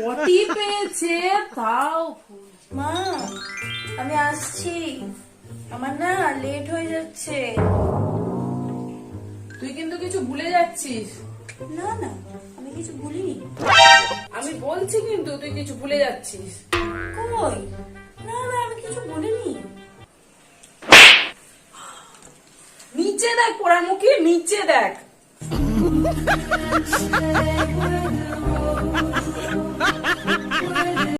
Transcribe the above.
পটি পেয়েছে তাও ভুল। মা আমি আসছি, আমার না লেট হয়ে যাচ্ছে। তুই কিন্তু কিছু ভুলে যাচ্ছিস। না না আমি কিছু ভুলিনি। আমি বলছি কিন্তু তুই কিছু ভুলে যাচ্ছিস। কই, না না আমি কিছু বলিনি। নিচে দেখ পোড়ার মুখে, নিচে দেখ।